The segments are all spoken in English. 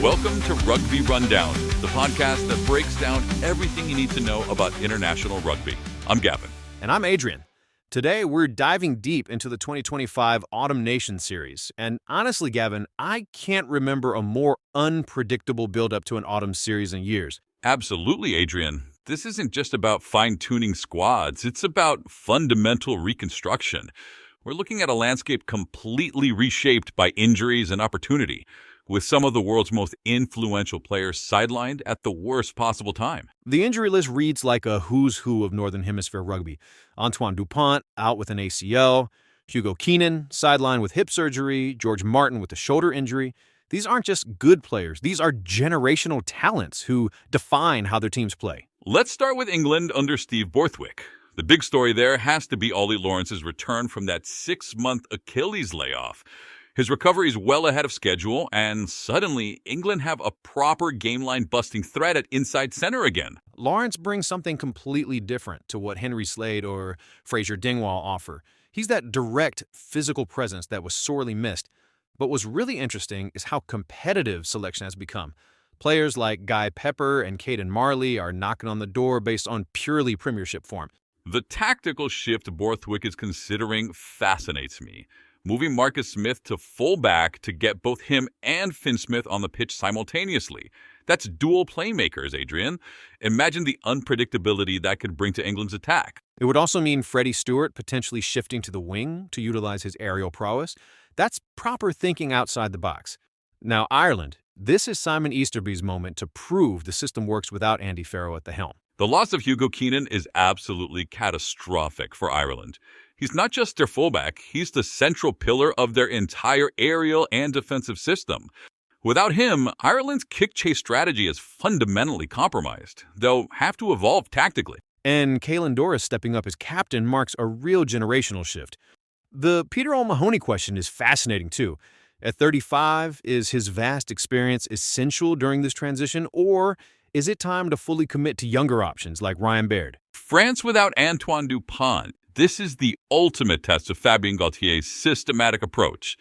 Welcome to Rugby Rundown, the podcast that breaks down everything you need to know about international rugby. I'm Gavin. And I'm Adrian. Today, we're diving deep into the 2025 Autumn Nation Series. And honestly, Gavin, I can't remember a more unpredictable build-up to an Autumn Series in years. Absolutely, Adrian. This isn't just about fine-tuning squads. It's about fundamental reconstruction. We're looking at a landscape completely reshaped by injuries and opportunity, with some of the world's most influential players sidelined at the worst possible time. The injury list reads like a who's who of Northern Hemisphere rugby. Antoine Dupont, out with an ACL. Hugo Keenan, sidelined with hip surgery. George Martin with a shoulder injury. These aren't just good players. These are generational talents who define how their teams play. Let's start with England under Steve Borthwick. The big story there has to be Ollie Lawrence's return from that 6-month Achilles layoff. His recovery is well ahead of schedule, and suddenly England have a proper game-line busting threat at inside center again. Lawrence brings something completely different to what Henry Slade or Fraser Dingwall offer. He's that direct physical presence that was sorely missed. But what's really interesting is how competitive selection has become. Players like Guy Pepper and Caden Marley are knocking on the door based on purely Premiership form. The tactical shift Borthwick is considering fascinates me. Moving Marcus Smith to fullback to get both him and Finn Smith on the pitch simultaneously. That's dual playmakers, Adrian. Imagine the unpredictability that could bring to England's attack. It would also mean Freddie Stewart potentially shifting to the wing to utilize his aerial prowess. That's proper thinking outside the box. Now, Ireland. This is Simon Easterby's moment to prove the system works without Andy Farrell at the helm. The loss of Hugo Keenan is absolutely catastrophic for Ireland. He's not just their fullback, he's the central pillar of their entire aerial and defensive system. Without him, Ireland's kick-chase strategy is fundamentally compromised. They'll have to evolve tactically. And Caelan Doris stepping up as captain marks a real generational shift. The Peter O'Mahony question is fascinating too. At 35, is his vast experience essential during this transition, or is it time to fully commit to younger options like Ryan Baird? France without Antoine Dupont. This is the ultimate test of Fabien Galtier's systematic approach.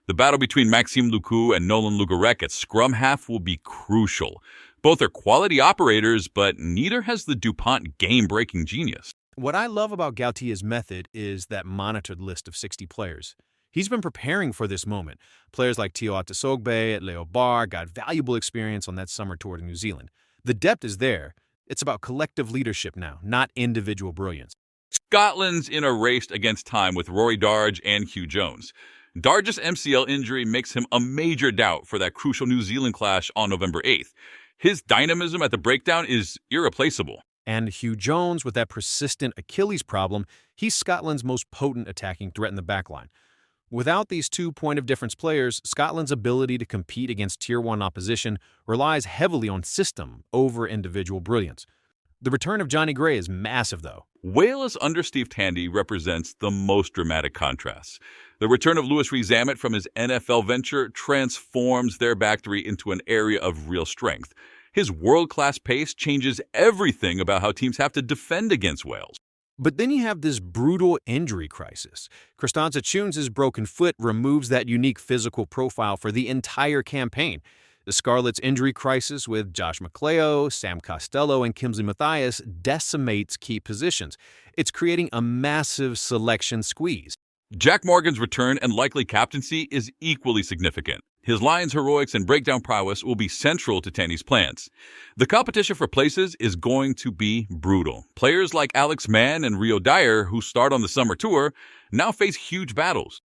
The battle between Maxime Lucu and Nolan Lugarek at scrum half will be crucial. Both are quality operators, but neither has the Dupont game-breaking genius. What I love about Galtier's method is that monitored list of 60 players. He's been preparing for this moment. Players like Tio Atasogbe at Leo Bar got valuable experience on that summer tour to New Zealand. The depth is there. It's about collective leadership now, not individual brilliance. Scotland's in a race against time with Rory Darge and Hugh Jones. Darge's MCL injury makes him a major doubt for that crucial New Zealand clash on November 8th. His dynamism at the breakdown is irreplaceable. And Hugh Jones, with that persistent Achilles problem, he's Scotland's most potent attacking threat in the backline. Without these two point-of-difference players, Scotland's ability to compete against Tier 1 opposition relies heavily on system over individual brilliance. The return of Johnny Gray is massive, though. Wales under Steve Tandy represents the most dramatic contrast. The return of Louis Rees-Zammit from his NFL venture transforms their back three into an area of real strength. His world-class pace changes everything about how teams have to defend against Wales. But then you have this brutal injury crisis. Constanza Chunes' broken foot removes that unique physical profile for the entire campaign. The Scarlets' injury crisis with Josh McLeod, Sam Costello, and Kingsley Mathias decimates key positions. It's creating a massive selection squeeze. Jack Morgan's return and likely captaincy is equally significant. His Lions' heroics and breakdown prowess will be central to Tandy's plans. The competition for places is going to be brutal. Players like Alex Mann and Rio Dyer, who start on the summer tour, now face huge battles.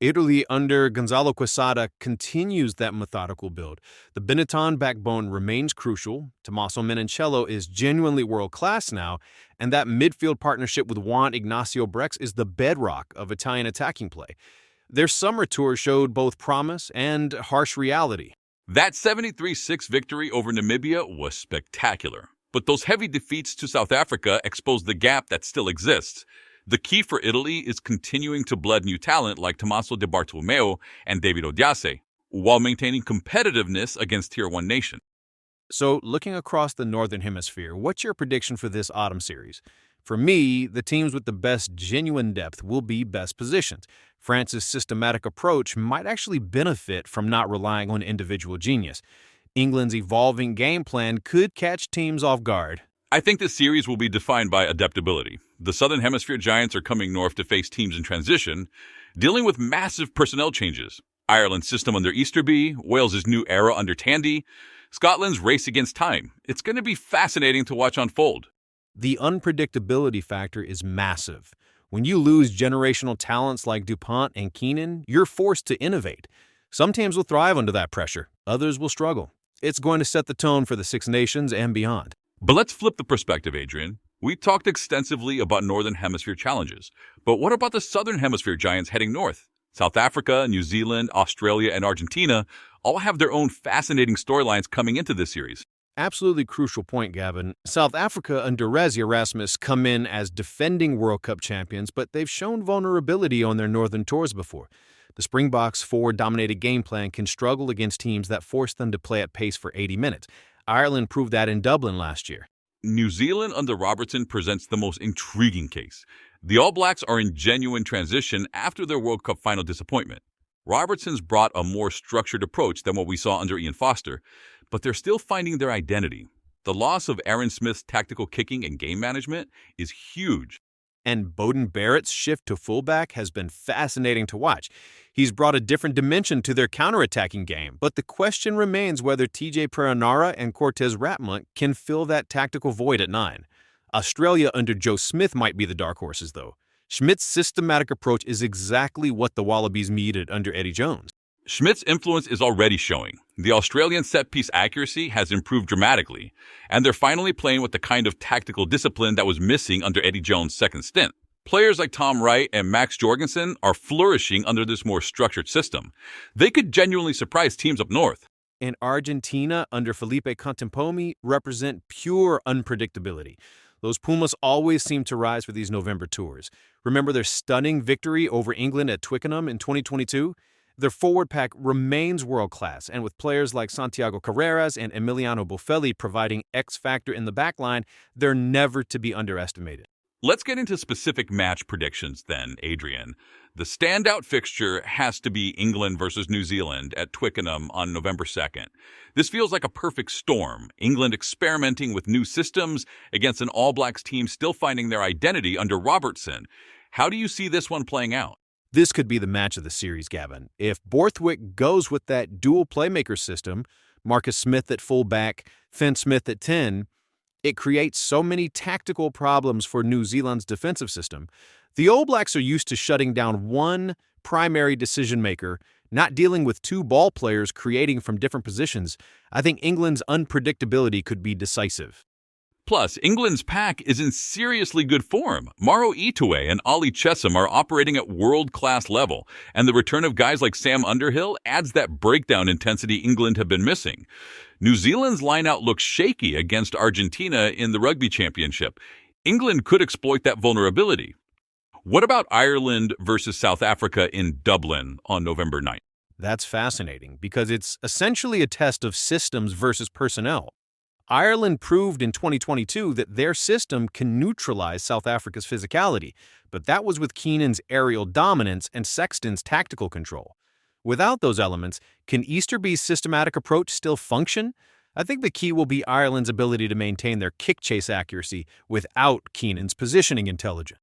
Italy under Gonzalo Quesada continues that methodical build. The Benetton backbone remains crucial. Tommaso Menoncello is genuinely world-class now, and that midfield partnership with Juan Ignacio Brex is the bedrock of Italian attacking play. Their summer tour showed both promise and harsh reality. That 73-6 victory over Namibia was spectacular, but those heavy defeats to South Africa exposed the gap that still exists. The key for Italy is continuing to blood new talent like Tommaso Di Bartolomeo and David Odiase, while maintaining competitiveness against Tier 1 nations. So, looking across the Northern Hemisphere, what's your prediction for this autumn series? For me, the teams with the best genuine depth will be best positioned. France's systematic approach might actually benefit from not relying on individual genius. England's evolving game plan could catch teams off guard. I think this series will be defined by adaptability. The Southern Hemisphere giants are coming north to face teams in transition, dealing with massive personnel changes. Ireland's system under Easterby, Wales's new era under Tandy, Scotland's race against time. It's going to be fascinating to watch unfold. The unpredictability factor is massive. When you lose generational talents like DuPont and Keenan, you're forced to innovate. Some teams will thrive under that pressure. Others will struggle. It's going to set the tone for the Six Nations and beyond. But let's flip the perspective, Adrian. We talked extensively about Northern Hemisphere challenges. But what about the Southern Hemisphere giants heading north? South Africa, New Zealand, Australia, and Argentina all have their own fascinating storylines coming into this series. Absolutely crucial point, Gavin. South Africa under Rassie Erasmus come in as defending World Cup champions, but they've shown vulnerability on their northern tours before. The Springboks' forward-dominated game plan can struggle against teams that force them to play at pace for 80 minutes. Ireland proved that in Dublin last year. New Zealand under Robertson presents the most intriguing case. The All Blacks are in genuine transition after their World Cup final disappointment. Robertson's brought a more structured approach than what we saw under Ian Foster, but they're still finding their identity. The loss of Aaron Smith's tactical kicking and game management is huge. And Beauden Barrett's shift to fullback has been fascinating to watch. He's brought a different dimension to their counterattacking game, but the question remains whether TJ Perenara and Cortez Ratmont can fill that tactical void at 9. Australia under Joe Smith might be the dark horses, though. Schmidt's systematic approach is exactly what the Wallabies needed under Eddie Jones. Schmidt's influence is already showing. The Australian set-piece accuracy has improved dramatically, and they're finally playing with the kind of tactical discipline that was missing under Eddie Jones' second stint. Players like Tom Wright and Max Jorgensen are flourishing under this more structured system. They could genuinely surprise teams up north. And Argentina under Felipe Contempomi represent pure unpredictability. Those Pumas always seem to rise for these November tours. Remember their stunning victory over England at Twickenham in 2022? Their forward pack remains world-class, and with players like Santiago Carreras and Emiliano Buffelli providing X-factor in the backline, they're never to be underestimated. Let's get into specific match predictions then, Adrian. The standout fixture has to be England versus New Zealand at Twickenham on November 2nd. This feels like a perfect storm. England experimenting with new systems against an All Blacks team still finding their identity under Robertson. How do you see this one playing out? This could be the match of the series, Gavin. If Borthwick goes with that dual playmaker system, Marcus Smith at fullback, Finn Smith at 10, it creates so many tactical problems for New Zealand's defensive system. The All Blacks are used to shutting down one primary decision maker, not dealing with two ball players creating from different positions. I think England's unpredictability could be decisive. Plus, England's pack is in seriously good form. Maro Itoe and Ollie Chessum are operating at world-class level, and the return of guys like Sam Underhill adds that breakdown intensity England have been missing. New Zealand's lineout looks shaky against Argentina in the Rugby Championship. England could exploit that vulnerability. What about Ireland versus South Africa in Dublin on November 9th? That's fascinating because it's essentially a test of systems versus personnel. Ireland proved in 2022 that their system can neutralize South Africa's physicality, but that was with Keenan's aerial dominance and Sexton's tactical control. Without those elements, can Easterby's systematic approach still function? I think the key will be Ireland's ability to maintain their kick chase accuracy without Keenan's positioning intelligence.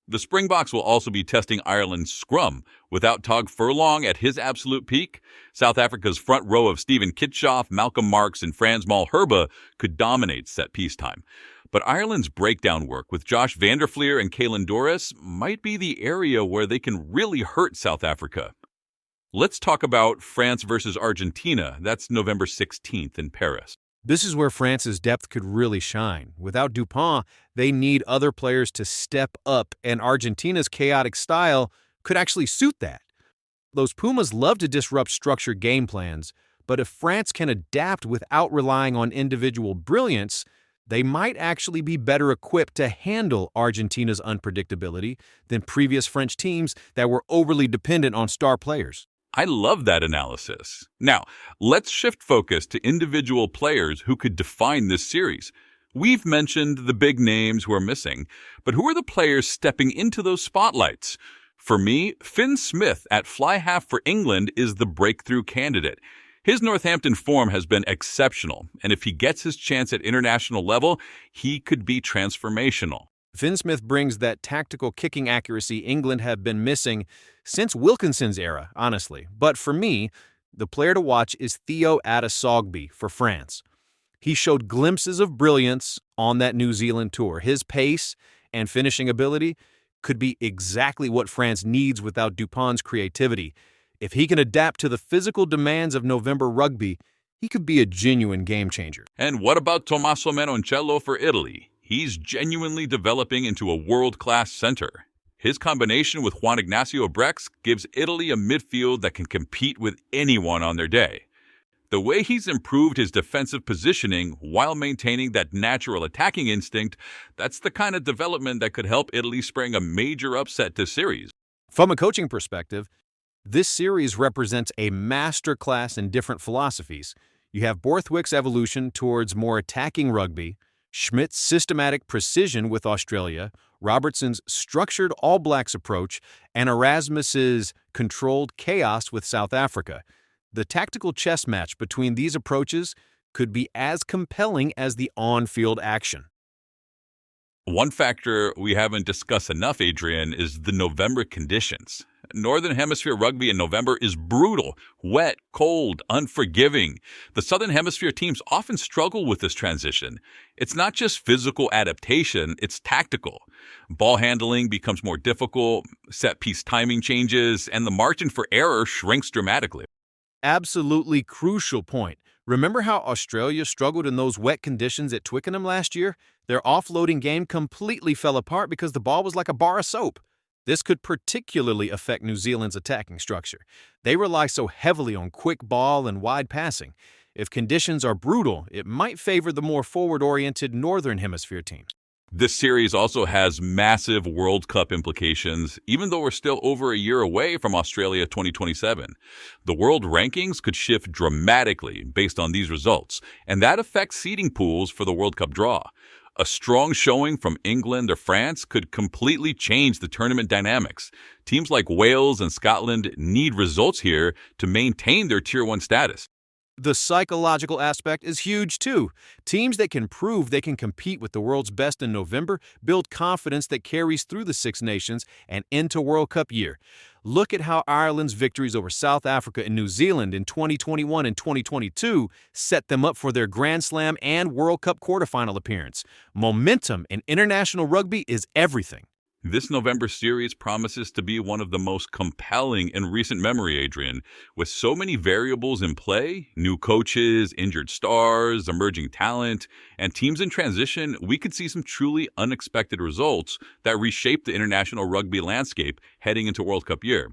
The Springboks will also be testing Ireland's scrum. Without Tog Furlong at his absolute peak, South Africa's front row of Stephen Kitshoff, Malcolm Marks, and Frans Malherbe could dominate set-piece time. But Ireland's breakdown work with Josh van der Flier and Caelan Doris might be the area where they can really hurt South Africa. Let's talk about France versus Argentina. That's November 16th in Paris. This is where France's depth could really shine. Without Dupont, they need other players to step up, and Argentina's chaotic style could actually suit that. Those Pumas love to disrupt structured game plans, but if France can adapt without relying on individual brilliance, they might actually be better equipped to handle Argentina's unpredictability than previous French teams that were overly dependent on star players. I love that analysis. Now, let's shift focus to individual players who could define this series. We've mentioned the big names who are missing, but who are the players stepping into those spotlights? For me, Finn Smith at fly half for England is the breakthrough candidate. His Northampton form has been exceptional, and if he gets his chance at international level, he could be transformational. Finn Smith brings that tactical kicking accuracy England have been missing since Wilkinson's era, honestly. But for me, the player to watch is Theo Adesogbi for France. He showed glimpses of brilliance on that New Zealand tour. His pace and finishing ability could be exactly what France needs without Dupin's creativity. If he can adapt to the physical demands of November rugby, he could be a genuine game changer. And what about Tommaso Menoncello for Italy? He's genuinely developing into a world-class center. His combination with Juan Ignacio Brex gives Italy a midfield that can compete with anyone on their day. The way he's improved his defensive positioning while maintaining that natural attacking instinct, that's the kind of development that could help Italy spring a major upset this series. From a coaching perspective, this series represents a masterclass in different philosophies. You have Borthwick's evolution towards more attacking rugby, Schmidt's systematic precision with Australia, Robertson's structured All Blacks approach, and Erasmus's controlled chaos with South Africa. The tactical chess match between these approaches could be as compelling as the on-field action. One factor we haven't discussed enough, Adrian, is the November conditions. Northern Hemisphere rugby in November is brutal, wet, cold, unforgiving. The Southern Hemisphere teams often struggle with this transition. It's not just physical adaptation, it's tactical. Ball handling becomes more difficult, set-piece timing changes, and the margin for error shrinks dramatically. Absolutely crucial point. Remember how Australia struggled in those wet conditions at Twickenham last year? Their offloading game completely fell apart because the ball was like a bar of soap. This could particularly affect New Zealand's attacking structure. They rely so heavily on quick ball and wide passing. If conditions are brutal, it might favor the more forward-oriented Northern Hemisphere teams. This series also has massive World Cup implications, even though we're still over a year away from Australia 2027. The world rankings could shift dramatically based on these results, and that affects seeding pools for the World Cup draw. A strong showing from England or France could completely change the tournament dynamics. Teams like Wales and Scotland need results here to maintain their Tier 1 status. The psychological aspect is huge too. Teams that can prove they can compete with the world's best in November build confidence that carries through the Six Nations and into World Cup year. Look at how Ireland's victories over South Africa and New Zealand in 2021 and 2022 set them up for their Grand Slam and World Cup quarterfinal appearance. Momentum in international rugby is everything. This November series promises to be one of the most compelling in recent memory, Adrian. With so many variables in play, new coaches, injured stars, emerging talent, and teams in transition, we could see some truly unexpected results that reshape the international rugby landscape heading into World Cup year.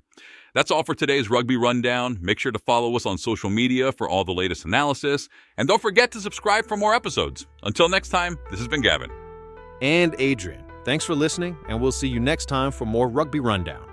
That's all for today's Rugby Rundown. Make sure to follow us on social media for all the latest analysis. And don't forget to subscribe for more episodes. Until next time, this has been Gavin. And Adrian. Thanks for listening, and we'll see you next time for more Rugby Rundown.